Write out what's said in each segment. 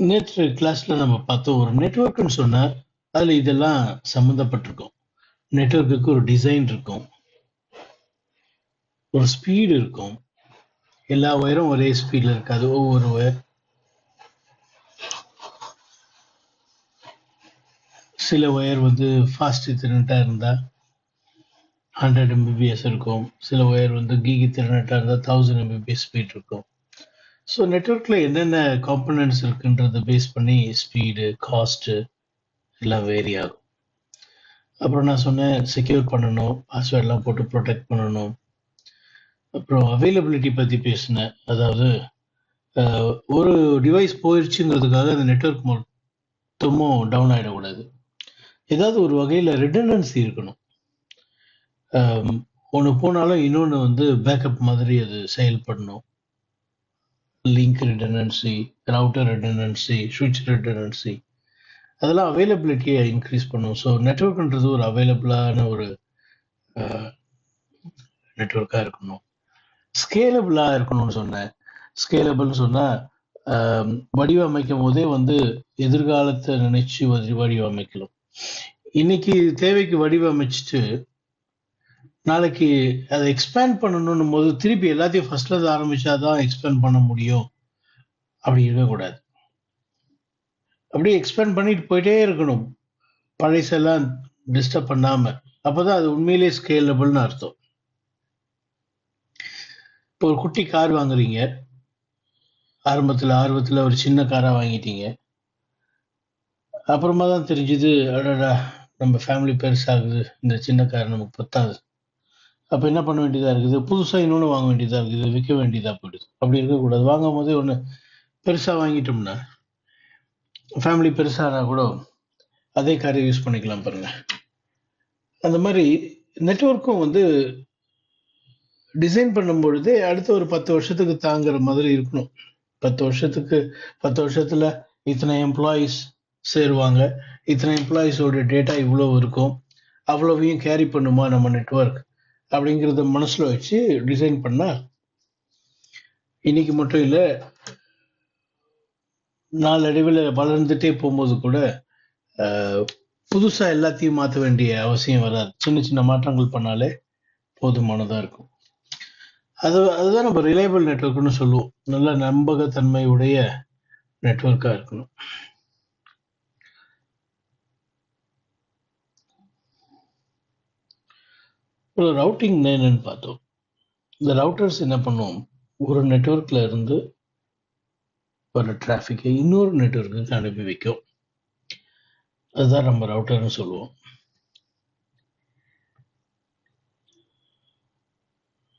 நேற்று கிளாஸ்ல நம்ம பார்த்தோம். ஒரு நெட்வொர்க்ன்னு சொன்னா, அதுல இதெல்லாம் சம்மந்தப்பட்டிருக்கும். நெட்வொர்க்குக்கு ஒரு டிசைன் இருக்கும். ஒரு ஸ்பீடு இருக்கும். எல்லா ஒயரும் ஒரே ஸ்பீட்ல இருக்காது. ஒவ்வொரு ஒயர் சில ஒயர் வந்து ஃபாஸ்ட் திறனட்டா இருந்தா 100 Mbps இருக்கும். சில ஒயர் வந்து கீகி திறனட்டா இருந்தா 1000 Mbps ஸ்பீட் இருக்கும். ஸோ நெட்வொர்க்ல என்னென்ன காம்பனன்ட்ஸ் இருக்குன்றத பேஸ் பண்ணி ஸ்பீடு, காஸ்ட் எல்லாம் வேரி ஆகும். அப்புறம் நான் சொன்னேன் செக்யூர் பண்ணணும், பாஸ்வேர்ட்லாம் போட்டு ப்ரொடெக்ட் பண்ணணும். அப்புறம் அவைலபிலிட்டி பத்தி பேசினேன். அதாவது ஒரு டிவைஸ் போயிருச்சுங்கிறதுக்காக அந்த நெட்வொர்க் மொத்தமும் டவுன் ஆகிடக்கூடாது. ஏதாவது ஒரு வகையில் ரிடண்டன்சி இருக்கணும். ஒன்று போனாலும் இன்னொன்று வந்து பேக்கப் மாதிரி அது செயல்படணும். லிங்க் ரிடண்டன்சி, ரவுட்டர் ரிடண்டன்சி, ஸ்விட்ச் ரிடண்டன்சி, அதெல்லாம் அவைலபிலிட்டியை இன்க்ரீஸ் பண்ணும். ஸோ நெட்வொர்க்ன்றது ஒரு அவைலபிளான ஒரு நெட்வொர்க்காக இருக்கணும். ஸ்கேலபிளாக இருக்கணும்னு சொன்னேன். ஸ்கேலபிள்னு சொன்னால் வடிவமைக்கும் போதே வந்து எதிர்காலத்தை நினைச்சு வடிவமைக்கலாம். இன்னைக்கு தேவைக்கு வடிவமைச்சிட்டு நாளைக்கு அதை எக்ஸ்பேண்ட் பண்ணணும் போது திருப்பி எல்லாத்தையும் ஃபர்ஸ்ட்ல இருந்து ஆரம்பிச்சாதான் எக்ஸ்பேண்ட் பண்ண முடியும். அப்படி இருக்கக்கூடாது. அப்படியே எக்ஸ்பேண்ட் பண்ணிட்டு போயிட்டே இருக்கணும், பழைசெல்லாம் டிஸ்டர்ப் பண்ணாம. அப்பதான் அது உண்மையிலேயே ஸ்கேலபிள்னு அர்த்தம். இப்போ ஒரு குட்டி கார் வாங்குறீங்க, ஆர்வத்தில் ஒரு சின்ன காராக வாங்கிட்டீங்க. அப்புறமா தான் தெரிஞ்சுது, அடடா நம்ம ஃபேமிலி பெருசாகுது, இந்த சின்ன கார் நமக்கு பத்தாது. அப்போ என்ன பண்ண வேண்டியதாக இருக்குது, புதுசாக இன்னொன்று வாங்க வேண்டியதாக இருக்குது, விற்க வேண்டியதாக போயிடுது. அப்படி இருக்கக்கூடாது. வாங்கும் போதே ஒன்று பெருசாக வாங்கிட்டோம்னா ஃபேமிலி பெருசானா கூட அதே காரை யூஸ் பண்ணிக்கலாம் பாருங்க. அந்த மாதிரி நெட்வொர்க்கும் வந்து டிசைன் பண்ணும் பொழுதே அடுத்த ஒரு 10 வருஷத்துக்கு தாங்குற மாதிரி இருக்கணும். 10 வருஷத்துல இத்தனை எம்ப்ளாயிஸ் சேருவாங்க, இத்தனை எம்ப்ளாயிஸோட டேட்டா இவ்வளோ இருக்கும், அவ்வளவையும் கேரி பண்ணுமா நம்ம நெட்வொர்க் அப்படிங்கிறத மனசுல வச்சு டிசைன் பண்ணா இன்னைக்கு மட்டும் இல்லை, நாளடைவில் வளர்ந்துட்டே போகும்போது கூட புதுசா எல்லாத்தையும் மாற்ற வேண்டிய அவசியம் வராது. சின்ன சின்ன மாற்றங்கள் பண்ணாலே போதுமானதா இருக்கும். அதுதான் நம்ம ரிலையபிள் நெட்வொர்க்னு சொல்லுவோம். நல்ல நம்பகத்தன்மையுடைய நெட்வொர்க்கா இருக்கணும். ஒரு ரவுட்டிங் என்னன்னு பார்த்தோம். இந்த ரவுட்டர்ஸ் என்ன பண்ணும், ஒரு நெட்வொர்க்ல இருந்து ஒரு டிராஃபிக்கை இன்னொரு நெட்வொர்க்குக்கு அனுப்பி வைக்கும். அதுதான் நம்ம ரவுட்டர்னு சொல்லுவோம்.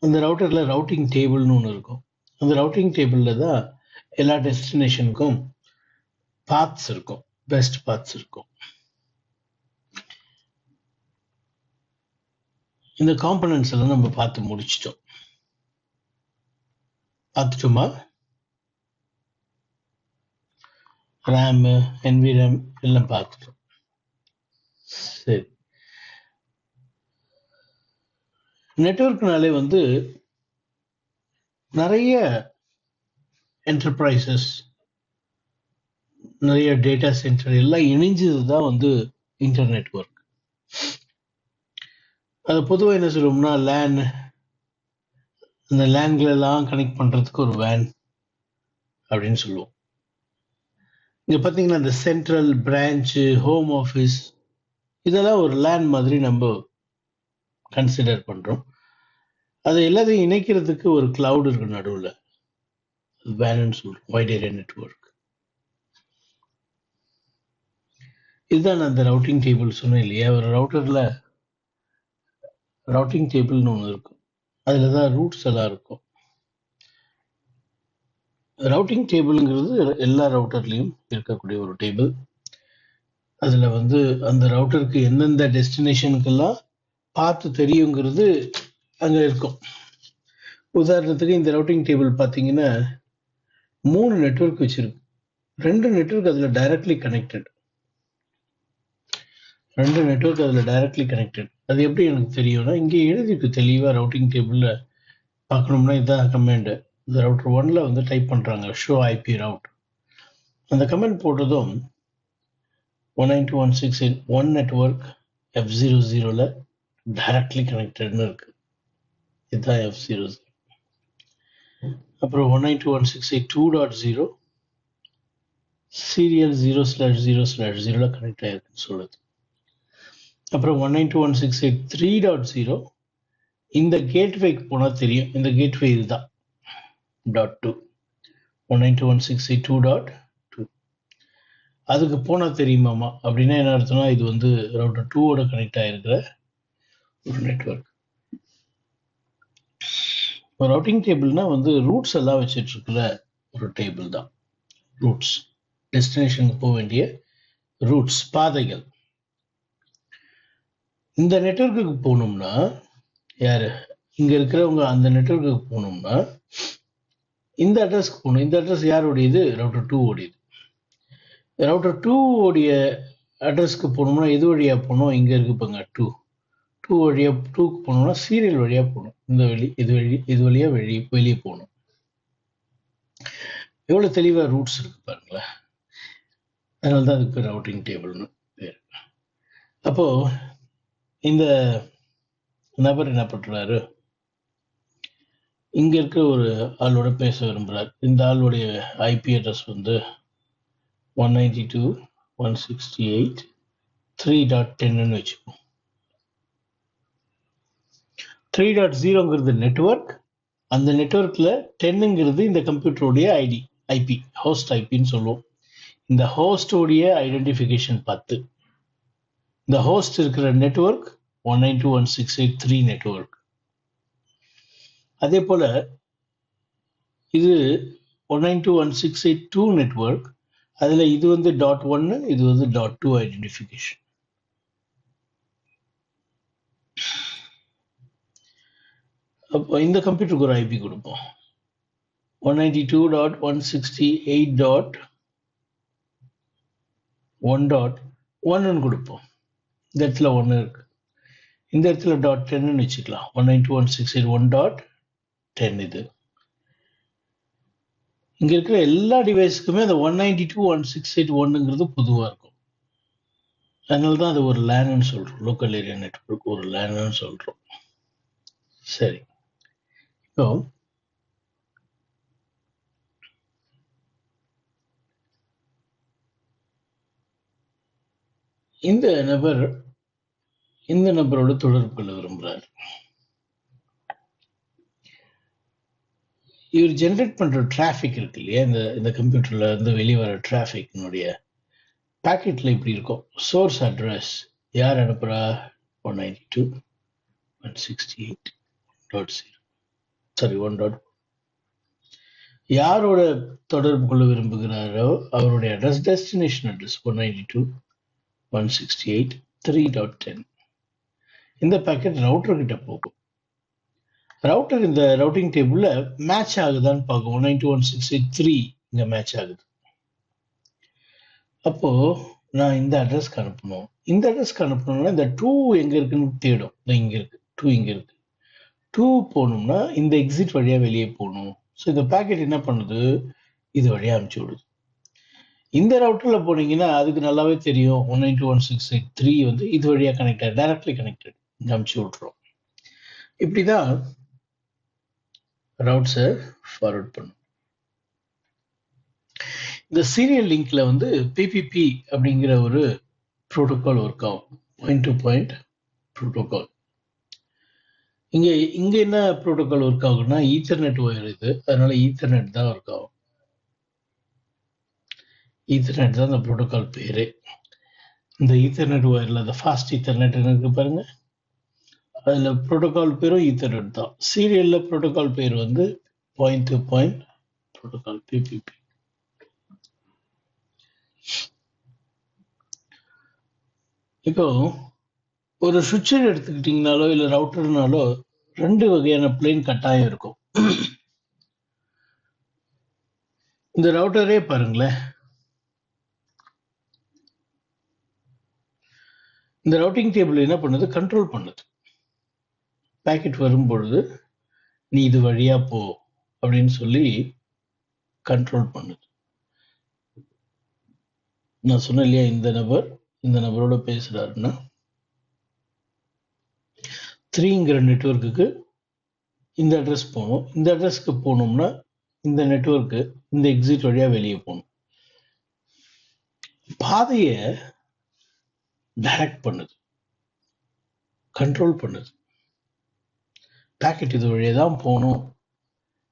அந்த ரவுட்டர்ல ரவுட்டிங் டேபிள்னு ஒன்று இருக்கும். அந்த ரவுட்டிங் டேபிள்ல தான் எல்லா டெஸ்டினேஷனுக்கும் பாத்ஸ் இருக்கும், பெஸ்ட் பாத்ஸ் இருக்கும். இந்த காம்பனன்ட்ஸ் எல்லாம் நம்ம பார்த்து முடிச்சிட்டோம். பார்த்துட்டோமா? ரேம், NVRAM எல்லாம் பார்த்துட்டோம். சரி, நெட்வொர்க்னாலே வந்து நிறைய என்டர்பிரைசஸ், நிறைய டேட்டா சென்டர் எல்லாம் இணைஞ்சது தான் வந்து இன்டர்நெட் ஒர்க். அது பொதுவாக என்ன சொல்லுவோம்னா லேன், அந்த லேன்களெல்லாம் கனெக்ட் பண்ணுறதுக்கு ஒரு வேன் அப்படின்னு சொல்லுவோம். இங்கே பார்த்தீங்கன்னா இந்த சென்ட்ரல் பிரான்ச்சு, ஹோம் ஆஃபீஸ், இதெல்லாம் ஒரு லேன் மாதிரி நம்ம கன்சிடர் பண்ணுறோம். அது எல்லாத்தையும் இணைக்கிறதுக்கு ஒரு கிளவுட் இருக்கு நடுவில், வேன்னு சொல்கிறோம், வைட் ஏரியா நெட்வொர்க். இதுதான் அந்த ரவுட்டிங் டேபிள் சொன்னேன் இல்லையா. ஒரு ரவுட்டரில் ரவுட்டிங் டேபிள்னு ஒன்று இருக்கும், அதில் தான் ரூட்ஸ் எல்லாம் இருக்கும். ரவுட்டிங் டேபிள்ங்கிறது எல்லா ரவுட்டர்லையும் இருக்கக்கூடிய ஒரு டேபிள். அதில் வந்து அந்த ரவுட்டருக்கு எந்தெந்த டெஸ்டினேஷனுக்கெல்லாம் பார்த்து தெரியுங்கிறது அங்கே இருக்கும். உதாரணத்துக்கு இந்த ரவுட்டிங் டேபிள் பார்த்தீங்கன்னா 3 நெட்வொர்க் வச்சிருக்கு. 2 நெட்வொர்க் அதில் டைரக்ட்லி கனெக்டட். அது எப்படி எனக்கு தெரியும்னா, இங்கே எழுதிருக்கு தெளிவாக ரவுட்டிங் டேபிளில் பார்க்கணும்னா இதான் கமெண்ட். இந்த ரவுட்டர் 1ல வந்து டைப் பண்ணுறாங்க ஷோ ஐபி ரவுட். அந்த கமெண்ட் போட்டதும் 192.168 நெட்வொர்க் F00ல டைரக்ட்லி கனெக்டட்னு இருக்கு. இதுதான் F00. அப்புறம் 192.168.2.0 சீரியல் 0/0/0ல கனெக்ட் ஆயிருக்குன்னு சொல்லுது. அப்புறம் 192.168.3.0 இந்த கேட்வேக்கு போனா தெரியும். இந்த கேட்வே இதுதான் .2 192.168.2.2 அதுக்கு போனா தெரியுமாமா. அப்படின்னா என்ன அர்த்தம்னா இது வந்து ரவுட்டர் 2ஓட கனெக்ட் ஆயிருக்கிற ஒரு நெட்வொர்க். ரவுட்டிங் டேபிள்னா வந்து ரூட்ஸ் எல்லாம் வச்சுட்டு இருக்கிற ஒரு டேபிள் தான். ரூட்ஸ் டெஸ்டினேஷனுக்கு போக வேண்டிய ரூட்ஸ், பாதைகள். இந்த நெட்வொர்க்குக்கு போகணும்னா யாரு இங்க இருக்கிறவங்க அந்த நெட்வொர்க்குக்கு போகணும்னா இந்த அட்ரஸ்க்கு போகணும். இந்த அட்ரஸ் யாருடையது? ரவுட்டர் 2 உடையது. ரவுட்டர் 2 உடைய அட்ரஸ்க்கு போகணும்னா எது வழியா போகணும்? இங்க இருக்கு பாங்க 2 வழியா 2க்கு போகணும்னா சீரியல் வழியா போகணும். இந்த வழி இது வழியா வெளியே போகணும். எவ்வளவு தெளிவா ரூட்ஸ் இருக்கு பாருங்களேன். அதனாலதான் அதுக்கு ரவுட்டிங் டேபிள்னு பேர். அப்போ இந்த நபர் என்ன பண்றாரு? இங்க இருக்க ஒரு ஆளோட பேச விரும்புறாரு. இந்த ஆளுடைய ஐபி அட்ரஸ் வந்து 192.168.3.10ன்னு வச்சுப்போம். 3.0ங்கிறது நெட்வொர்க். அந்த நெட்வொர்க்ல 10ங்கிறது இந்த கம்ப்யூட்டருடைய ஐடி, ஐபி, ஹோஸ்ட் ஐபின்னு சொல்லுவோம். இந்த ஹோஸ்டோடைய ஐடென்டிஃபிகேஷன் 10. இந்த ஹோஸ்ட் இருக்கிற நெட்வொர்க் 192.168.3 நெட்வொர்க். அதே போல இது 192.168.2 நெட்வொர்க். அதுல இது வந்து .1, இது வந்து .2 ஐடென்டிஃபிகேஷன். அப்போ இந்த கம்ப்யூட்டருக்கு ஒரு ஐபி கொடுப்போம். 192.168.1.1ன்னு கொடுப்போம். இந்த இடத்துல 1 இருக்கு. இந்த இடத்துல .10ன்னு வச்சுக்கலாம். 192.168.1.10 இது. இங்க இருக்கிற எல்லா டிவைஸுக்குமே அந்த 192.168.1ங்கிறது பொதுவா இருக்கும். அதனாலதான் அது ஒரு லேன்னு சொல்றோம். லோக்கல் ஏரியா நெட்வொர்க் ஒரு லேன்னு சொல்றோம். சரி, இப்போ இந்த நபரோட தொடர்பு கொள்ள விரும்புறாரு. இவர் ஜென்ரேட் பண்ற டிராபிக் இருக்கு இல்லையா, இந்த கம்ப்யூட்டர்ல இருந்து வெளியே வர டிராபிக்னுடைய பாக்கெட்ல இப்படி இருக்கும். சோர்ஸ் அட்ரஸ் யார் அனுப்புறா? 192.168.0 சாரி 1. யாரோட தொடர்பு கொள்ள விரும்புகிறாரோ அவருடைய அட்ரஸ் டெஸ்டினேஷன் அட்ரஸ் 192.168.3.10. இந்த பாக்கெட் ரவுட்டர் கிட்ட போகும். ரவுட்டர் இந்த ரவுட்டிங் டேபிள்ல மேட்ச் ஆகுதான்னு பார்க்கும். 192.168.3 இங்க மேட்ச் ஆகுது. அப்போ நான் இந்த அட்ரஸ்க்கு அனுப்பணும். இந்த அட்ரஸ்க்கு அனுப்பணும்னா இந்த 2 எங்க இருக்குன்னு தேடும். இங்க இருக்கு 2, இங்க இருக்கு 2 போகணும்னா இந்த எக்ஸிட் வழியா வெளியே போகணும். ஸோ இந்த பேக்கெட் என்ன பண்ணுது? இது வழியா அனுப்பிச்சு விடுது. இந்த ரவுட்டர்ல போனீங்கன்னா அதுக்கு நல்லாவே தெரியும் 192.168.3 வந்து இது வழியா கனெக்டட், டைரக்ட்லி கனெக்டட், இங்க அனுப்பிச்சு விட்டுரும். இப்படிதான் ரவுட்ஸை ஃபார்வர்ட் பண்ணும். இந்த சீரியல் லிங்க்ல வந்து பிபிபி அப்படிங்கிற ஒரு ப்ரோட்டோகால் ஒர்க் ஆகும். Point to point protocol. இங்க என்ன ப்ரோட்டோகால் ஒர்க் ஆகும்னா ஈத்தர்நெட் ஒயர் இது, அதனால ஈத்தர்நெட் தான் ஒர்க் ஆகும். ஈத்தர்நெட் தான் இந்த ப்ரோட்டோகால் பேரு. இந்த ஈத்தர்நெட் ஒயர்ல அந்த ஃபாஸ்ட் ஈத்தர்நெட் இருக்கு பாருங்க, அதுல ப்ரோட்டோகால் பேரும் ஈத்தர்நெட் தான். சீரியல்ல ப்ரோட்டோகால் பேர் வந்து point to point protocol, PPP. இப்போ ஒரு சுவிட்சர் எடுத்துக்கிட்டீங்கனாலோ இல்ல ரவுட்டர்னாலோ 2 வகையான பிளேன் கட்டாயம் இருக்கும். இந்த ரவுட்டரே பாருங்களேன். இந்த ரவுட்டிங் டேபிள் என்ன பண்ணுது? கண்ட்ரோல் பண்ணுது. பேக்கெட் வரும்பொழுது நீ இது வழியா போ அப்படின்னு சொல்லி கண்ட்ரோல் பண்ணுது. நான் சொன்னேன் இல்லையா, இந்த நபரோட பேசுறாருன்னா 3ங்கிற நெட்வொர்க்குக்கு இந்த அட்ரஸ் போகணும். இந்த அட்ரஸ்க்கு போகணும்னா இந்த நெட்வொர்க்கு இந்த எக்ஸிட் வழியா வெளியே போகணும். பாதையை டைரக்ட் பண்ணுது, கண்ட்ரோல் பண்ணுது. பேக்கெட் இது வழியாக தான் போகணும்,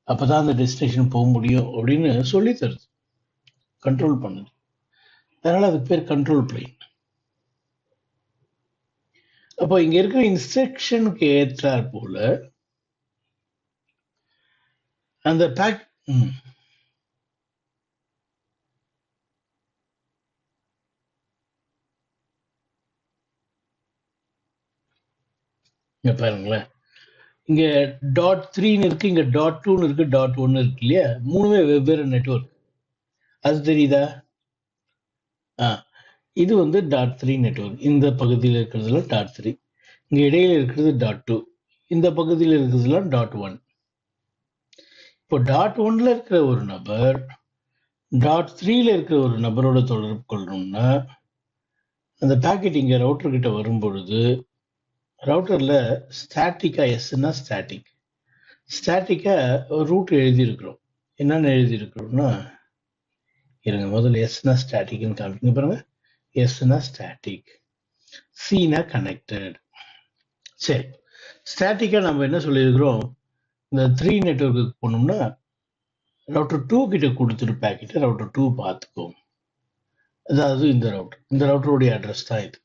அப்பதான் அந்த டெஸ்டினேஷன் போக முடியும் அப்படின்னு சொல்லி தருது, கண்ட்ரோல் பண்ணுது. அதனால அதுக்கு பேர் கண்ட்ரோல் பிளேன். அப்போ இங்க இருக்கிற இன்ஸ்ட்ரக்ஷனுக்கு ஏற்றாற் போல அந்த பேக் இங்க பாருங்களேன், இங்க .3 இருக்கு, இங்க .2 இருக்கு, .1 இருக்கு இல்லையா, மூணுமே வெவ்வேறு நெட்வொர்க். அது தெரியுதா? இது வந்து .3 நெட்வொர்க். இந்த பகுதியில் இருக்கிறதுல .3, இங்க இடையில இருக்கிறது .2, இந்த பகுதியில் இருக்கிறதுலாம் .1. இப்போ .1ல இருக்கிற ஒரு நபர் .3ல இருக்கிற ஒரு நபரோட தொடர்பு கொள்ளணும்னா அந்த பேக்கெட் இங்க ரவுட்டர் கிட்ட வரும் பொழுது ரவுட்டர்ல ஸ்டாட்டிக்கா, எஸ்ன்னா ஸ்டாட்டிக்கா ரூட் எழுதி இருக்கிறோம். என்னன்னு எழுதி இருக்கிறோம்னா, இருங்க முதல்ல எஸ்னா ஸ்டாட்டிக்னு காமிங்க பாருங்க. எஸ்னா ஸ்டாட்டிக், சினா கனெக்டட். சரி, ஸ்டாட்டிக்கா நம்ம என்ன சொல்லியிருக்கிறோம், இந்த 3 நெட்வொர்க்குக்கு போனோம்னா ரவுட்டர் 2 கிட்ட கொடுத்துட்டு பேக்கெட்டை ரவுட்டர் 2 பார்த்துக்கோம். அதாவது இந்த ரவுட்டருடைய அட்ரஸ் தான் இது.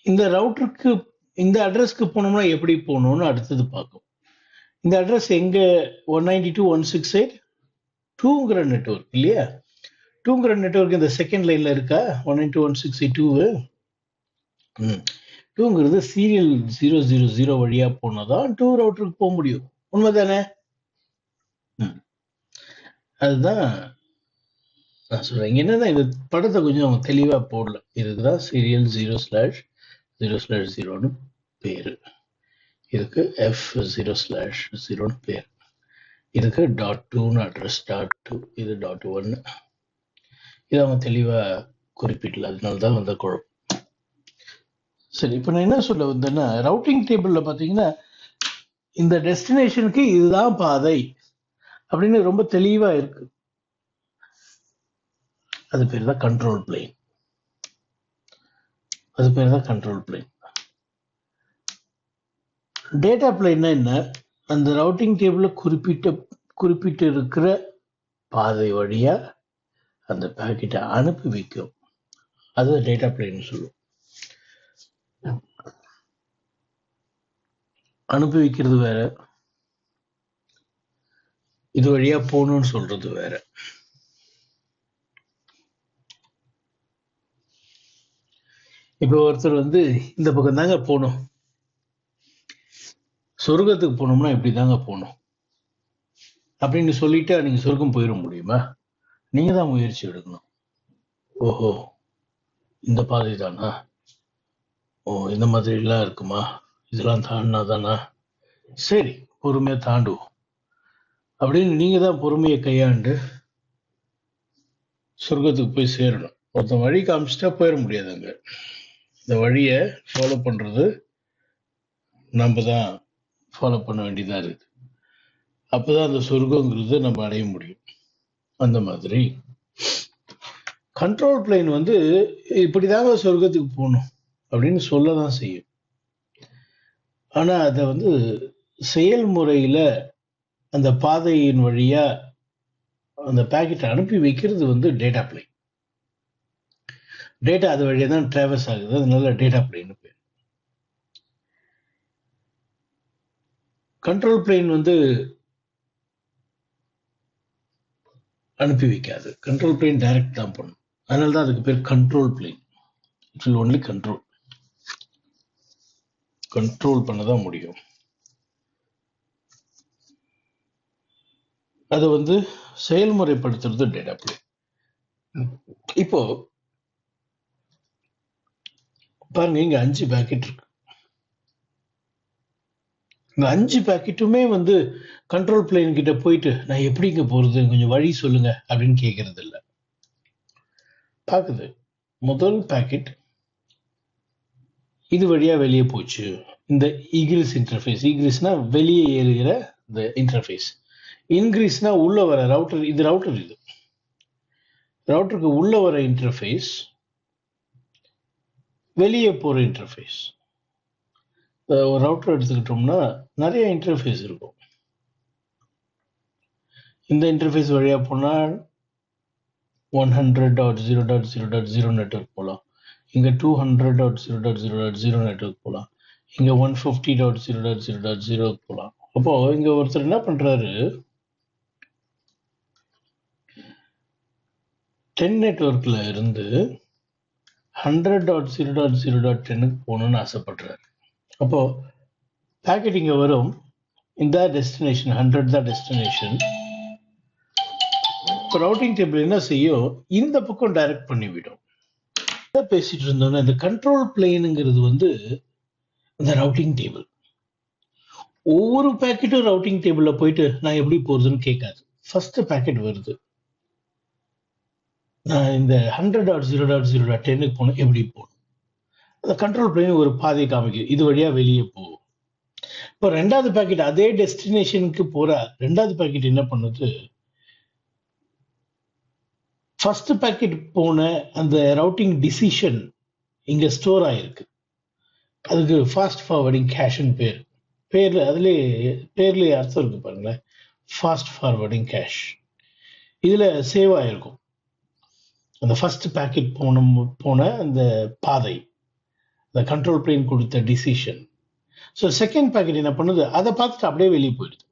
இந்த ரவுட்டருக்கு இந்த அட்ரஸ்க்கு போனோம்னா எப்படி போகணும்னு அடுத்தது பார்க்கும். இந்த அட்ரஸ் எங்க 192.168.2ங்கிற நெட்வொர்க் இல்லையா, 2ங்கிற நெட்வொர்க் இந்த செகண்ட் லைன்ல இருக்கா. 192.168.2 2ங்கிறது சீரியல் 000 வழியா போனதான் 2 ரவுட்டருக்கு போக முடியும். உண்மைதானே? அதுதான் நான் சொல்றேன். என்னன்னா இந்த படத்தை கொஞ்சம் தெளிவா போடல. இதுக்குதான் சீரியல் 0/0/0ன்னு பேரு, இதுக்கு F0/0ன்னு பேரு, இதுக்கு .2ன்னு அட்ரஸ், .2 இது .1. இது அவங்க தெளிவா குறிப்பிடல, அதனாலதான் வந்த குழப்பம். சரி, இப்ப நான் என்ன சொல்ல வந்தேன்னா, ரவுட்டிங் டேபிள்ல பாத்தீங்கன்னா இந்த டெஸ்டினேஷனுக்கு இதுதான் பாதை அப்படின்னு ரொம்ப தெளிவா இருக்கு. அது பேர் தான் கண்ட்ரோல் பிளேன். டேட்டா பிளேன்னா என்ன, அந்த ரவுட்டிங் டேபிள்ல குறிப்பிட்டு இருக்கிற பாதை வழியா அந்த பேக்கெட்டை அனுப்பி வைக்கும். அது டேட்டா பிளேன் சொல்லுவோம். அனுப்பி வைக்கிறது வேற, இது வழியா போகணும்னு சொல்றது வேற. இப்போ ஒருத்தர் வந்து இந்த பக்கம் தாங்க போகணும், சொர்க்கத்துக்கு போகணும்னா இப்படி தாங்க போகணும் அப்படின்னு சொல்லிட்டு நீங்க சொர்க்கம் போயிட முடியுமா? நீங்க தான் முயற்சி எடுக்கணும். ஓஹோ, இந்த பாதை தானா, ஓ இந்த மாதிரி எல்லாம் இருக்குமா, இதெல்லாம் தாண்டினா தானா, சரி பொறுமையா தாண்டுவோம் அப்படின்னு நீங்க தான் பொறுமையை கையாண்டு சொர்க்கத்துக்கு போய் சேரணும். ஒருத்தன் வழி காமிச்சிட்டா போயிட முடியாது. அங்க இந்த வழியை ஃபாலோ பண்றது நம்ம தான் ஃபாலோ பண்ண வேண்டியதா இருக்கு. அப்பதான் அந்த சொர்க்கங்கிறது நம்ம அடைய முடியும். அந்த மாதிரி கண்ட்ரோல் பிளேன் வந்து இப்படிதாங்க சொர்க்கத்துக்கு போகணும் அப்படின்னு சொல்லதான் செய்யும். ஆனா அதை வந்து செயல்முறையில அந்த பாதையின் வழியா அந்த பேக்கெட்டை அனுப்பி வைக்கிறது வந்து டேட்டா பிளேன். டேட்டா அது வழியா தான் டிராவல்ஸ் ஆகுது, அதனால டேட்டா பிளேன் பேர். கண்ட்ரோல் பிளேன் வந்து அனுப்பி வைக்காது, கண்ட்ரோல் பிளேன் டைரக்ட் தான் பண்ணும். அதனால தான் அதுக்கு பேர் control plane. It will only control பண்ணதான் முடியும். அதை வந்து செயல்முறைப்படுத்துறது டேட்டா பிளேன். இப்போ பாருங்க, இங்க 5 பேக்கெட் இருக்கு. இந்த 5 பேக்கெட்டுமே வந்து கண்ட்ரோல் பிளேன் கிட்ட போயிட்டு நான் எப்படிங்க போறது, கொஞ்சம் வழி சொல்லுங்க அப்படின்னு கேட்கறது இல்லை. பார்க்குது. முதல் பாக்கெட் இது வழியா வெளியே போச்சு. இந்த ஈகிரிஸ் இன்டர்ஃபேஸ், ஈகிரிஸ்னா வெளியே ஏறுகிற இந்த இன்டர்ஃபேஸ், இன்கிரீஸ்னா உள்ள வர ரவுட்டர். இது ரவுட்டருக்கு உள்ள வர இன்டர்ஃபேஸ், வெளியே போற இன்டர்ஃபேஸ். ஒரு ரவுட்டர் எடுத்துக்கிட்டோம்னா நிறைய இன்டர்ஃபேஸ் இருக்கும். இந்த இன்டர்ஃபேஸ் வழியா போனா 100.0.0.0 நெட்வொர்க் போகலாம். இங்க 200.0.0.0 நெட்வொர்க் போகலாம். இங்க 150.0.0.0 போகலாம். அப்போ இங்க ஒருத்தர் என்ன பண்றாரு, 10 நெட்வொர்க்ல இருந்து 100.0.0.10க்கு போகணும்னு ஆசைப்படுறாரு. அப்போ பாக்கெட் இங்க வரும். இந்த டெஸ்டினேஷன் 100 தான் டெஸ்டினேஷன். இப்போ ரவுட்டிங் டேபிள் என்ன செய்யும், இந்த பக்கம் டைரக்ட் பண்ணிவிடும். பேசிட்டு இருந்தோம்னா இந்த கண்ட்ரோல் பிளேனுங்கிறது இந்த ரவுட்டிங் டேபிள். ஒவ்வொரு பேக்கெட்டும் ரவுட்டிங் டேபிள்ல போயிட்டு நான் எப்படி போறதுன்னு கேட்காது. ஃபர்ஸ்ட் பேக்கெட் வருது, நான் இந்த 100.0.0.10க்கு போகணும், எப்படி போகணும். அந்த கண்ட்ரோல் பிளேன் ஒரு பாதையை காமிக்கும், இது வழியா வெளியே போகும். இப்போ ரெண்டாவது பேக்கெட் அதே டெஸ்டினேஷனுக்கு போற ரெண்டாவது பேக்கெட் என்ன பண்ணுது, ஃபர்ஸ்ட் பேக்கெட் போன அந்த ரவுட்டிங் டிசிஷன் இங்க ஸ்டோர் ஆயிருக்கு. அதுக்கு ஃபாஸ்ட் ஃபார்வர்டிங் கேஷ்னு பேர்ல பேர்லயே அர்த்தம் இருக்கு பாருங்களேன். ஃபாஸ்ட் ஃபார்வர்டிங் கேஷ் இதுல சேவ் ஆயிருக்கும். அந்த ஃபர்ஸ்ட் பேக்கெட் போன அந்த பாதை, அந்த கண்ட்ரோல் பிளேன் கொடுத்த டிசிஷன். ஸோ செகண்ட் பேக்கெட் என்ன பண்ணுது, அதை பார்த்துட்டு அப்படியே வெளியே போயிடுது.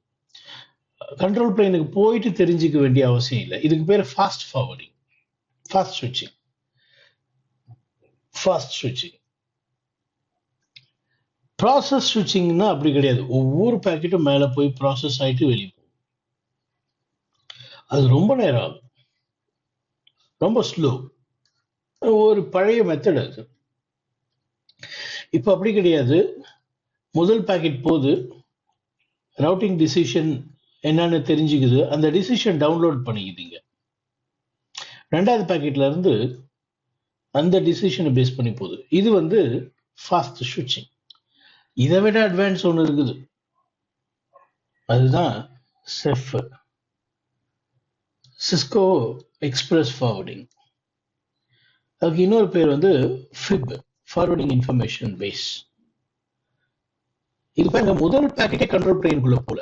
கண்ட்ரோல் பிளேனுக்கு போயிட்டு தெரிஞ்சுக்க வேண்டிய அவசியம் இல்லை. இதுக்கு பேர் ஃபாஸ்ட் ஃபார்வர்டிங், ஃபாஸ்ட் ஸ்விட்சிங். ப்ராசஸ் ஸ்விட்சிங்னா அப்படி கிடையாது. ஒவ்வொரு பேக்கெட்டும் மேலே போய் ப்ராசஸ் ஆகிட்டு வெளியே போகும். அது ரொம்ப நேரம் ஆகும், ரொம்ப ஸ்லோ, ஒரு பழைய மெத்தட் அது. இப்போ அப்படி கிடையாது. முதல் பேக்கெட் போது, ரவுட்டிங் டிசிஷன் என்னன்னு தெரிஞ்சுக்குது, அந்த டிசிஷன் டவுன்லோட் பண்ணிக்குதுங்க. ரெண்டாவது பேக்கெட்ல இருந்து அந்த டிசிஷனை பேஸ் பண்ணி போகுது. இது ஃபாஸ்ட் ஸ்விட்சிங். இதை விட அட்வான்ஸ் ஒன்று இருக்குது, அதுதான் செஃப், சிஸ்கோ எக்ஸ்பிரஸ் ஃபார்வர்டிங். அதுக்கு இன்னொரு பேர் ஃபிப், ஃபார்வர்டிங் இன்ஃபர்மேஷன் பேஸ். இது பாருங்க, முதல் பேக்கெட்டே கண்ட்ரோல் பிளேனுக்குள்ள போல,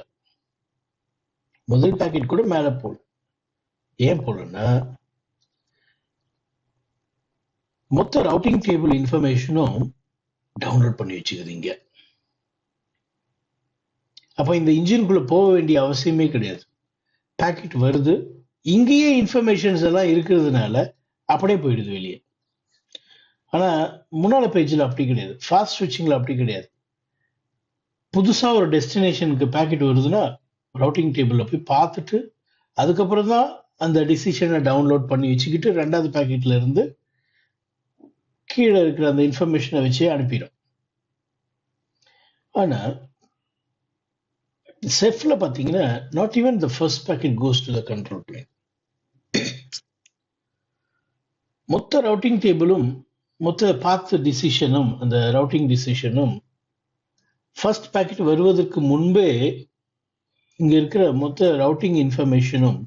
முதல் பேக்கெட் கூட மேல போல. ஏன் போலன்னா, மொத்த ரவுட்டிங் டேபிள் இன்ஃபர்மேஷனும் டவுன்லோட் பண்ணி வச்சுக்குதுங்க. அப்ப இந்த இன்ஜினுக்குள்ள போக வேண்டிய அவசியமே கிடையாது. பேக்கெட் வருது, இங்கேயே இன்ஃபர்மேஷன்ஸ் எல்லாம் இருக்கிறதுனால அப்படியே போயிடுது வெளியே. ஆனா முன்னால பேஜில் அப்படி கிடையாது, ஃபாஸ்ட் ஸ்விட்சிங்ல அப்படி கிடையாது. புதுசா ஒரு டெஸ்டினேஷனுக்கு பேக்கெட் வருதுன்னா ரவுட்டிங் டேபிள்ல போய் பார்த்துட்டு அதுக்கப்புறம் தான் அந்த டிசிஷனை டவுன்லோட் பண்ணி வச்சுக்கிட்டு ரெண்டாவது பேக்கெட்ல இருந்து கீழே இருக்கிற அந்த இன்ஃபர்மேஷனை வச்சே அனுப்பிடும். ஆனா செஃப்ல பாத்தீங்கன்னா, not even the first packet goes to the control plane. மொத்த ரவுட்டிங் டேபிளும் மொத்த பாத் டிசிஷனும் அந்த ரவுட்டிங் டிசிஷனும் ஃபர்ஸ்ட் பேக்கெட் வருவதற்கு முன்பே இங்க இருக்கிற மொத்த ரவுட்டிங் இன்ஃபர்மேஷனும்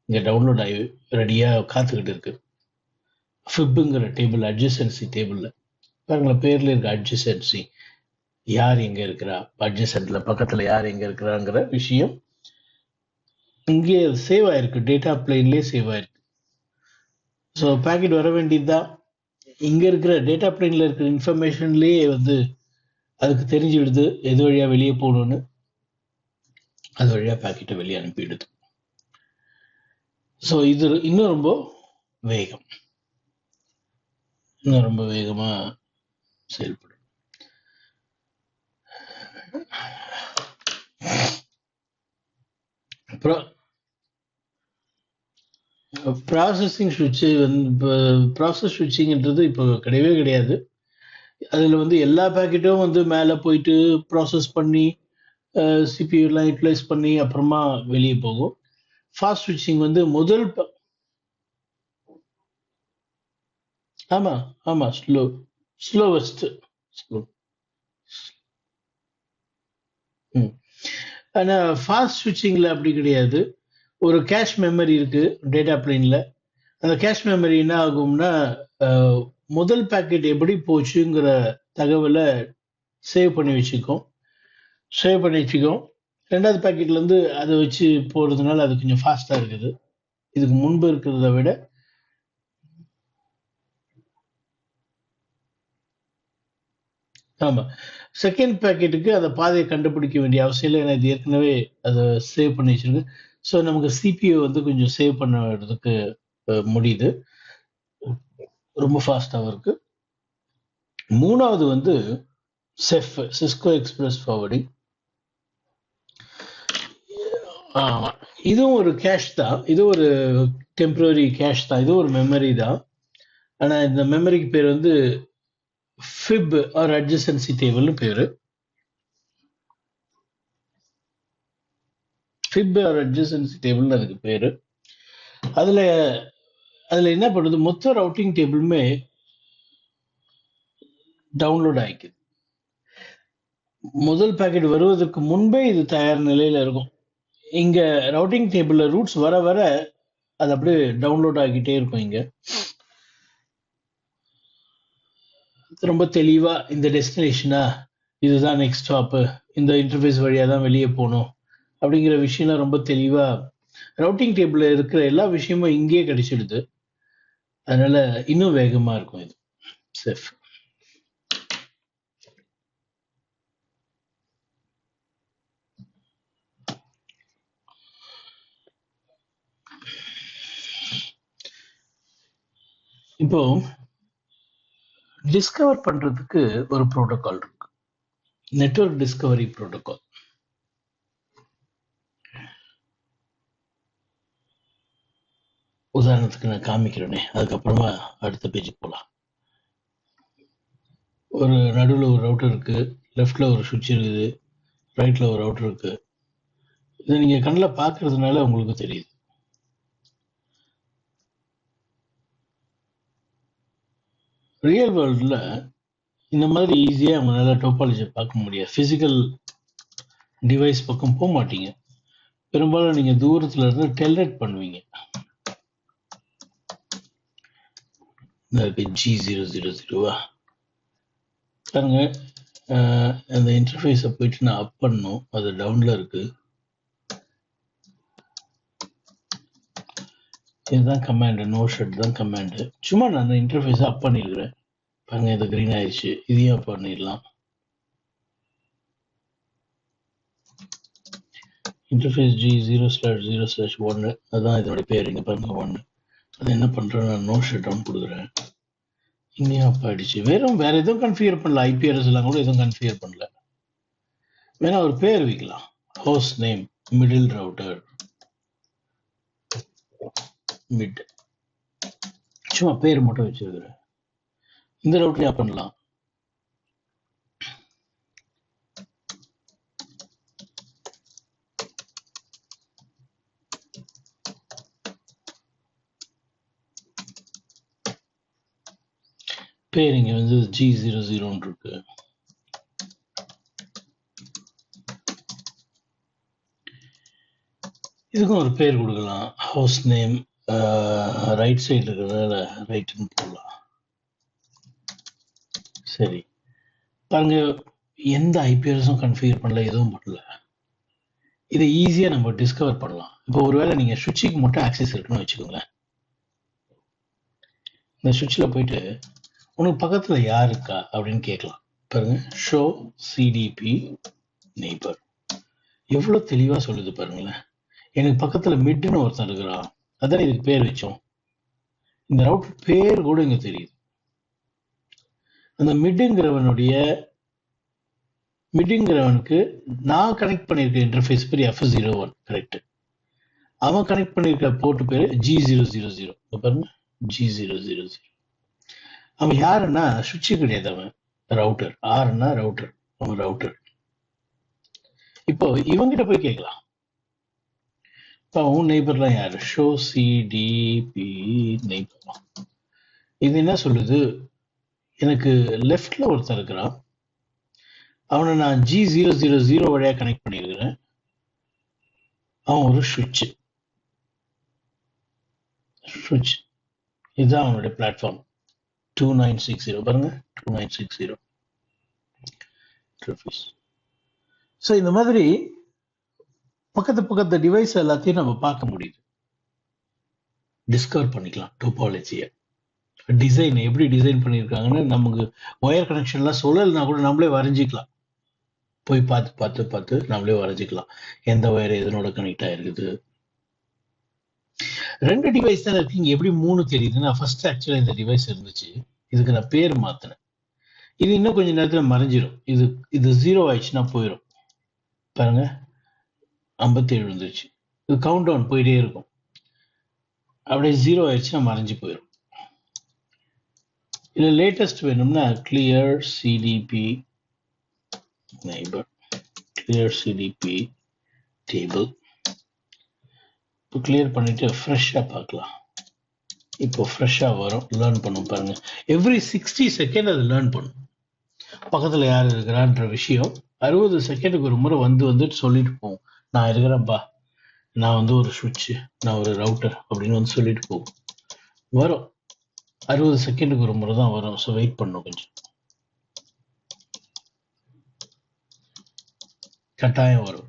இங்க டவுன்லோட் ஆகி ரெடியா காத்துக்கிட்டு இருக்கு. ஃபிப்ங்கிற டேபிள், அட்ஜசன்சி டேபிள்ல பாருங்களேன், பேர்ல இருக்க அட்ஜசன்சி, யார் எங்க இருக்கிறா, அட்ஜசன்ட்ல பக்கத்துல யார் எங்க இருக்கிறாங்கிற விஷயம் இங்கே சேவ் ஆயிருக்கு, டேட்டா பிளேன்லயே சேவ் ஆயிருக்கு. ஸோ பேக்கெட் வர வேண்டியதுதான், இங்க இருக்கிற டேட்டா பிளேன்ல இருக்கிற இன்ஃபர்மேஷன்லயே அதுக்கு தெரிஞ்சுடுது எது வழியா வெளியே போகணும்னு, அது வழியா பேக்கெட்டை வெளியே அனுப்பிடுது. ஸோ இது இன்னும் ரொம்ப வேகம், இன்னும் ரொம்ப வேகமா செயல்படும். அப்புறம் ப்ராசஸிங் ஸ்விட்ச் ப்ராசஸ் ஸ்விட்சிங்ன்றது இப்போ கிடையவே கிடையாது. அதில் எல்லா பேக்கெட்டும் மேலே போயிட்டு ப்ராசஸ் பண்ணி சிபியூலாம் யூட்டிலைஸ் பண்ணி அப்புறமா வெளியே போகும். ஃபாஸ்ட் ஸ்விட்சிங் முதல் ஆமா, ஆமா. ஸ்லோவஸ்ட். ஸ்லோ. ம். ஆனா ஃபாஸ்ட் ஸ்விட்சிங்ல அப்படி கிடையாது. ஒரு கேஷ் மெமரி இருக்கு டேட்டா பிளேன்ல. அந்த கேஷ் மெமரி என்ன ஆகும்னா, அ முதல் பாக்கெட் எப்படி போச்சுங்கிற தகவல சேவ் பண்ணி வச்சுக்கும். சேவ் பண்ணி வச்சுக்கும். 2வது பாக்கெட்லேருந்து அத வச்சு போறதுனால அது கொஞ்சம் ஃபாஸ்ட்டா இருக்குது. இதுக்கு முன்பு இருக்கிறத விட. ஆமா. 2ண்ட் பாக்கெட்டுக்கு அந்த பாதைய கண்டுபிடிக்க வேண்டிய அவசியம் இல்ல. ஏன்னா இது ஏற்கனவே அத சேவ் பண்ணி வச்சிருக்கு. ஸோ நமக்கு சிபியூ வந்து கொஞ்சம் சேவ் பண்றதுக்கு முடியுது. ரொம்ப ஃபாஸ்ட்டாவும் இருக்கு. 3வது வந்து செஃப், சிஸ்கோ எக்ஸ்பிரஸ் ஃபார்வர்டிங். ஆமா. இதுவும் ஒரு கேஷ் தான். இது ஒரு டெம்பரரி கேஷ் தான். இது ஒரு மெமரி தான். ஆனா இந்த மெமரிக்கு பேர் வந்து ஃபிப் ஆர் அட்ஜசன்சி டேபிள்னு பேரு. ஃபிப் ஆர் அட்ஜசன்சி டேபிள்னு அதுக்கு பேரு. அதுல அதுல என்ன பண்ணுது, மொத்த ரவுட்டிங் டேபிளுமே டவுன்லோட் ஆயிக்குது. முதல் பாக்கெட் வருவதற்கு முன்பே இது தயார் நிலையில இருக்கும். இங்க ரவுட்டிங் டேபிள்ல ரூட்ஸ் வர வர அது அப்படியே டவுன்லோட் ஆகிட்டே இருக்கும். இங்க ரொம்ப தெளிவா இந்த டெஸ்டினேஷனா, இதுதான் நெக்ஸ்ட் ஸ்டாப்பு, இந்த இன்டர்ஃபேஸ் வழியா தான் வெளியே போகணும் அப்படிங்கிற விஷயம்லாம் ரொம்ப தெளிவா ரவுட்டிங் டேபிள்ல இருக்கிற எல்லா விஷயமும் இங்கேயே கிடைச்சிடுது. அதனால இன்னும் வேகமா இருக்கும் இது செஃப். இப்போ டிஸ்கவர் பண்றதுக்கு ஒரு புரோட்டோகால் இருக்கு, நெட்வொர்க் டிஸ்கவரி புரோட்டோகால். உதாரணத்துக்கு நான் காமிக்கிறேனே, அதுக்கப்புறமா அடுத்த பேஜுக்கு போகலாம். ஒரு நடுவில் ஒரு ரவுட்டர் இருக்கு, லெஃப்ட்ல ஒரு சுவிட்ச் இருக்குது, ரைட்ல ஒரு ரவுட்டர் இருக்கு. இதை நீங்க கண்ணில் பார்க்கறதுனால உங்களுக்கு தெரியுது. ரியல் வேர்ல்டில் இந்த மாதிரி ஈஸியாக உங்களால் டோபாலஜியை பார்க்க முடியாது. ஃபிசிக்கல் டிவைஸ் பக்கம் போக மாட்டீங்க. பெரும்பாலும் நீங்கள் தூரத்தில் இருந்து டெல்நெட் பண்ணுவீங்க. G000 பாருங்க. அந்த இன்டர்ஃபேஸை போயிட்டு நான் அப் பண்ணணும். அது டவுனில் இருக்கு. இதுதான் கமாண்டு, நோ ஷட் தான் கமாண்டு. சும்மா நான் அந்த இன்டர்ஃபேஸை அப் பண்ணியிருக்கிறேன். பாருங்க, இது கிரீன் ஆயிடுச்சு. இதையும் அப் பண்ணிடலாம். இன்டர்ஃபேஸ் G0/0/1, அதுதான் இதோட பேர். இங்கே பாருங்க 1. அது என்ன பண்ணுறேன், நான் நோ ஷட் டவுன் கொடுக்குறேன். இங்கேயும் அப் ஆயிடுச்சு. வேற எதுவும் கன்ஃபிகர் பண்ணல. ஐபிஆர்எஸ் எல்லாம் கூட எதுவும் கன்ஃபிகர் பண்ணல. வேணா ஒரு பேர் வைக்கலாம், host name middle router mid. சும்மா பேர் மட்டும் வச்சிருக்கிறேன். இந்த ரவுட்டரையும் பண்ணலாம். பேர் இங்க வந்து G00 இருக்கு. இதுக்கும் ஒரு பேர் கொடுக்கலாம், ஹவுஸ் நேம். ரைட் சைடு இருக்கிறதால ரைட்னு போடலாம். சரி, பாருங்க, எந்த ஐபிஆர்எஸும் கன்ஃபிகர் பண்ணல, எதுவும் பண்ணல. இதை ஈஸியா நம்ம டிஸ்கவர் பண்ணலாம். இப்போ ஒருவேளை நீங்க சுவிட்சுக்கு மட்டும் ஆக்சஸ் இருக்குன்னு வச்சுக்கோங்களேன். இந்த சுவிட்சில் போயிட்டு உனக்கு பக்கத்துல யார் இருக்கா அப்படின்னு கேட்கலாம். பாருங்க, ஷோ சிடிபி நெய்பர் எவ்வளவு தெளிவா சொல்லுது பாருங்களேன். எனக்கு பக்கத்துல மிட்னு ஒருத்தன் இருக்கிறான், அதான் இதுக்கு பேர் வச்சோம். இந்த ரவுட்டர் பேர் கூட இங்க தெரியுது. அந்த மிட்ங்கிறவனுக்கு நான் கனெக்ட் பண்ணியிருக்க இன்டர்ஃபேஸ் பேர் F01, கரெக்ட். அவன் கனெக்ட் பண்ணியிருக்க போர்ட் பேரு G000. பாருங்க, G000. அவன் யாருன்னா சுவிட்ச் கிடையாது, அவன் ரவுட்டர். ஆர்னா ரவுட்டர், அவன் ரவுட்டர். இப்போ இவங்கிட்ட போய் கேட்கலாம், இப்போ உன் நெய்பர்லாம் யாரு, ஷோ சிடிபி நெய்பர். இது என்ன சொல்லுது, எனக்கு லெஃப்ட்ல ஒருத்தர் இருக்கிறான், அவனை நான் G000 வழியா கனெக்ட் பண்ணியிருக்கிறேன். அவன் ஒரு சுவிட்ச். இதுதான் அவனுடைய பிளாட்ஃபார்ம். 2960 பாருங்க, 2960 ட்ரிஃபிஸ். ஸோ இந்த மாதிரி பக்கத்து டிவைஸ் எல்லாத்தையும் நம்ம பார்க்க முடியுது, டிஸ்கவர் பண்ணிக்கலாம். டோபாலஜியை, டிசைன் எப்படி டிசைன் பண்ணியிருக்காங்கன்னு நமக்கு ஒயர் கனெக்ஷன்லாம் சொல்லலைன்னா கூட நம்மளே வரைஞ்சிக்கலாம். போய் பார்த்து நம்மளே வரைஞ்சிக்கலாம் எந்த ஒயர் எதனோட கனெக்ட் ஆயிருக்குது. 2 டிவைஸ் தான் இருக்கு. இங்க எப்படி 3 தெரியுதுன்னா, ஃபர்ஸ்ட் ஆக்சுவலா இந்த டிவைஸ் இருந்துச்சு, இதுக்கு நான் பேர் மாத்தினேன். இது இன்னும் கொஞ்ச நேரத்துல மறைஞ்சிரும். இது 0 ஆயிடுச்சுன்னா போயிடும். பாருங்க, 57 வந்துருச்சு. இது கவுண்ட் டவுன் போயிட்டே இருக்கும். அப்படியே 0 ஆயிடுச்சுன்னா மறைஞ்சு போயிடும். இதுல லேட்டஸ்ட் வேணும்னா clear CDP neighbour, clear CDP table. இப்போ கிளியர் பண்ணிட்டு ஃப்ரெஷ்ஷாக பார்க்கலாம். இப்போ ஃப்ரெஷ்ஷாக வரும், லேர்ன் பண்ணும். பாருங்க, எவ்ரி 60 செகண்ட் அது லேர்ன் பண்ணும் பக்கத்தில் யார் இருக்கிறான்ற விஷயம். 60 செகண்டுக்கு ஒரு முறை வந்துட்டு சொல்லிட்டு போகும், நான் இருக்கிறேன்ப்பா, நான் வந்து ஒரு சுவிட்சு, நான் ஒரு ரவுட்டர் அப்படின்னு வந்து சொல்லிட்டு போகும். வரும், 60 செகண்டுக்கு ஒரு முறை தான் வரும். ஸோ வெயிட் பண்ணும் கொஞ்சம், கட்டாயம் வரும்.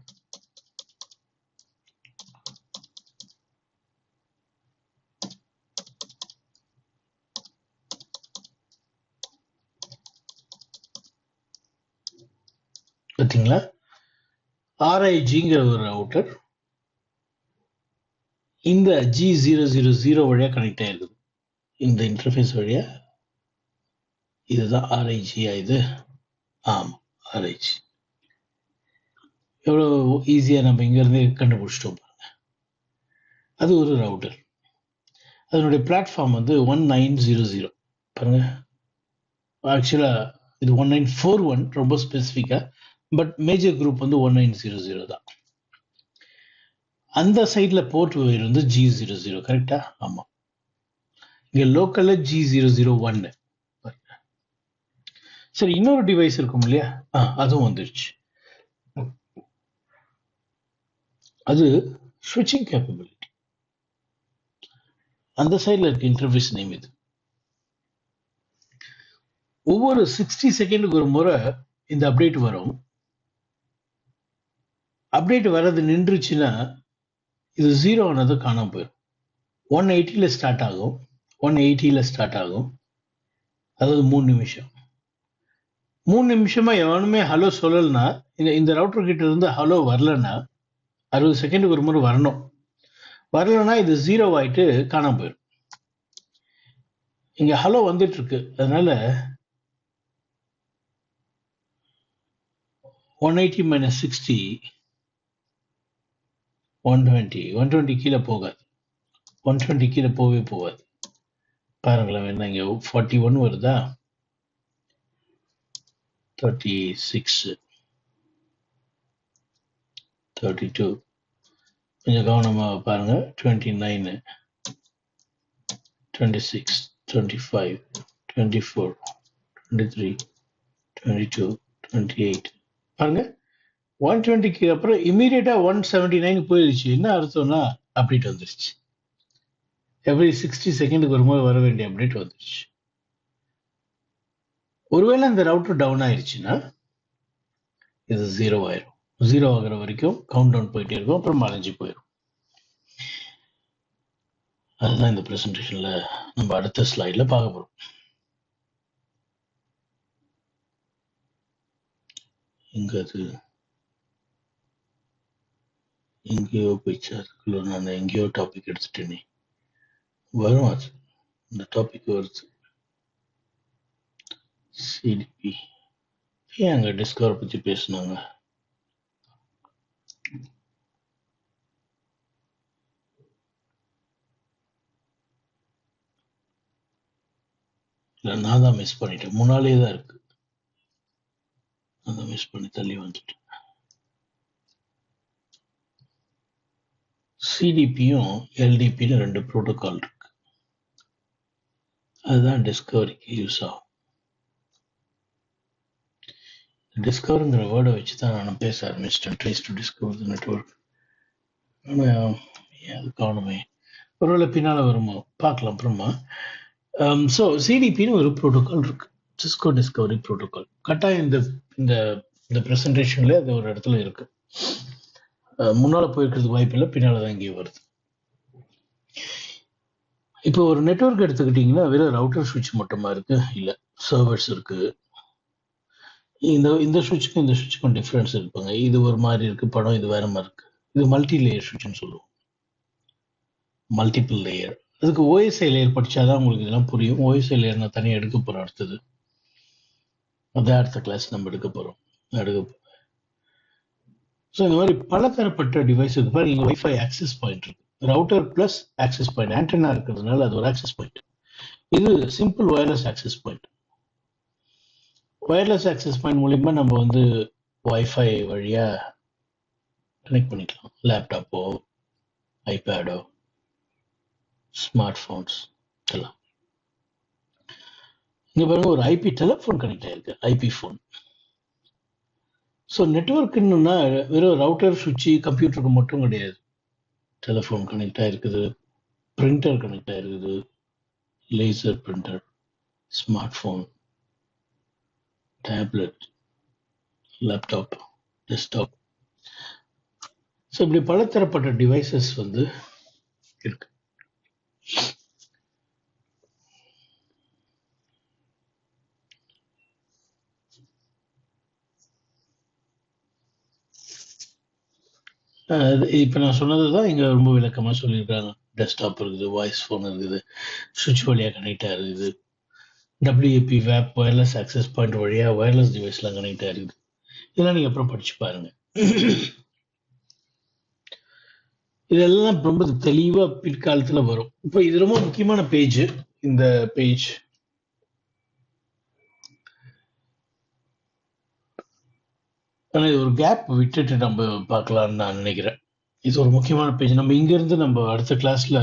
பார்த்தீங்களா, RIGங்கிற ஒரு ரவுட்டர் இந்த G000 வழியா கனெக்ட் ஆயிருக்குது, இந்த இன்டர்ஃபேஸ் வழியா. இதுதான் RIG. இது ஆமா, RIG. எவ்வளோ ஈஸியா நம்ம இங்க இருந்தே கண்டுபிடிச்சிட்டோம் பாருங்க. அது ஒரு ரவுட்டர். அதனுடைய பிளாட்ஃபார்ம் வந்து 1900. பாருங்க, ஆக்சுவலா இது 1941, ரொம்ப ஸ்பெசிஃபிக்கா. பட் மேஜர் குரூப் வந்து 1900 தான். அந்த சைட்ல போர்ட் வயர் வந்து G00, கரெக்டா? ஆமா. இங்க லோக்கல்ல G001. சரி, இன்னொரு டிவைஸ் இருக்கும் இல்லையா, அதுவும் வந்துருச்சு. அது ஸ்விட்சிங் கேப்பபிலிட்டி. அந்த சைட்ல இருக்க இன்டர்ஃபேஸ் நேம் இது. ஒவ்வொரு 60 செகண்டுக்கு ஒரு முறை இந்த அப்டேட் வரும். அப்டேட் வர்றது நின்றுச்சுன்னா இது 0 ஆனது காணாம போயிடும். 180ல ஸ்டார்ட் ஆகும், 180ல ஸ்டார்ட் ஆகும். அதாவது 3 நிமிஷம். 3 நிமிஷமா எவனுமே ஹலோ சொல்லலைன்னா, இந்த ரவுட்டர் கிட்ட இருந்து ஹலோ வரலன்னா, 60 செகண்டுக்கு ஒரு முறை வரணும். வரலன்னா இது 0 ஆயிட்டு காணாம போயிடும். இங்க ஹலோ வந்துட்டு இருக்கு, அதனால 180 minus 60 120 கீழே போகாது. 120 கீழே போகாது. பாருங்களேன், என்ன இங்க 41 வருதா, 36, 32. கொஞ்சம் கவனமா பாருங்க. 29, 26, 25, 24, 23, 22, 28. பாருங்க, 120க்கு அப்புறம் இமீடியட்டா 179 போயிடுச்சு. என்ன அர்த்தம்னா அப்டேட் வந்துருச்சு. எவ்ரி 60 செகண்டுக்கு ஒரு முறை வர வேண்டிய அப்டேட் வந்துருச்சு. ஒருவேளை இந்த ரவுட்டர் டவுன் ஆயிடுச்சுன்னா இது 0 ஆயிரும். 0 ஆகுற வரைக்கும் கவுண்ட் டவுன் போயிட்டே இருக்கும், அப்புறம் மறைஞ்சு போயிடும். அதுதான் இந்த பிரசன்டேஷன்ல நம்ம அடுத்த ஸ்லைட்ல பார்க்க போறோம். இங்க அது எங்கேயோ போயிடுச்சு, அதுக்குள்ள நான் எங்கேயோ டாபிக் எடுத்துட்டேனே. வரும், அது இந்த டாபிக் வருது. சிடிபி ஏன் அங்க டிஸ்கவர் பத்தி பேசினாங்க? இல்லை, நான் தான் மிஸ் பண்ணிட்டேன். முன்னாலே தான் இருக்கு, நான் தான் மிஸ் பண்ணி தள்ளி வந்துட்டேன். சிடிபியும் எல்டிபின்னு 2 ப்ரோட்டோகால் இருக்கு. அதுதான் டிஸ்கவரிக்கு யூஸ் ஆகும். டிஸ்கவருங்கிற வேர்டை வச்சு தான் நான் பேச ஆரம்பிச்சிட்டேன். Trace to discover the network. ஆனால் அது காணுமே, ஒருவேளை பின்னால் வருமோ பார்க்கலாம் அப்புறமா. ஸோ சிடிபின்னு ஒரு ப்ரோட்டோகால் இருக்கு, சிஸ்கோ டிஸ்கவரி ப்ரோட்டோகால். கட்டாயம் இந்த இந்த இந்த ப்ரெசன்டேஷன்ல அது ஒரு இடத்துல இருக்கு. முன்னால போயிருக்கிறதுக்கு வாய்ப்பு இல்லை, பின்னால தான் இங்கே வருது. இப்போ ஒரு நெட்வொர்க் எடுத்துக்கிட்டிங்கன்னா வெறும் ரவுட்டர் சுவிட்ச் மட்டுமா இருக்கு? இல்லை, சர்வர்ஸ் இருக்கு. இந்த சுவிட்சுக்கும் இந்த சுவிட்சுக்கும் டிஃப்ரென்ஸ் இருப்பாங்க. இது ஒரு மாதிரி இருக்கு படம், இது வேற மாதிரி இருக்கு. இது மல்டி லேயர் சுவிட்ச்னு சொல்லுவோம், மல்டிபிள் லேயர். அதுக்கு ஓஎஸ்ஐ லேயர் படிச்சாதான் உங்களுக்கு இதெல்லாம் புரியும். ஓஎஸ்ஐ லேயர் நான் தனியாக எடுக்க போறேன் அடுத்தது. அதான் அடுத்த கிளாஸ் நம்ம எடுக்க போறோம். ஸோ இந்த மாதிரி பலதரப்பட்ட டிவைஸ் இருக்கு பாருங்க. இங்கே வைஃபை ஆக்சஸ் பாயிண்ட் இருக்கு, router plus access point. Antenna இருக்கிறதுனால அது ஒரு ஆக்சஸ் பாயிண்ட். இது simple wireless access point. Wireless access point மூலிமா நம்ம வந்து வைஃபை வழியா கனெக்ட் பண்ணிக்கலாம். லேப்டாப்போ, ஐபேடோ, ஸ்மார்ட் ஃபோன்ஸ் எல்லாம். இங்க பாருங்க, ஒரு ஐபி டெலிஃபோன் கனெக்ட் ஆயிருக்கு, ஐபி ஃபோன். ஸோ நெட்வொர்க்குன்னா வெறும் ரவுட்டர் சுவிட்சு கம்ப்யூட்டருக்கு மட்டும் கிடையாது. டெலிஃபோன் கனெக்ட் ஆயிருக்குது, பிரிண்டர் கனெக்ட் ஆயிருக்குது, laser printer, smart phone, tablet, laptop, desktop. So இப்படி பலதரப்பட்ட டிவைசஸ் வந்து இருக்கு. இப்போ நான் சொன்னது தான் இங்கே ரொம்ப விளக்கமாக சொல்லியிருக்காங்க. டெஸ்க்டாப் இருக்குது, வாய்ஸ் ஃபோன் இருக்குது, சுவிட்ச் வழியாக கனெக்ட் ஆகிருக்குது, WAP vape wireless access point வழியாக வயர்லெஸ் டிவைஸ்லாம் கனெக்ட் ஆகிருக்குது. இதெல்லாம் நீங்கள் அப்புறம் படிச்சு பாருங்க. இதெல்லாம் ரொம்ப தெளிவாக பிற்காலத்தில் வரும். இப்போ இது ரொம்ப முக்கியமான பேஜ். இந்த பேஜ் ஆனால் இது ஒரு கேப் விட்டுட்டு நம்ம பார்க்கலான்னு நான் நினைக்கிறேன். இது ஒரு முக்கியமான பேஜ். நம்ம இங்கேருந்து நம்ம அடுத்த கிளாஸில்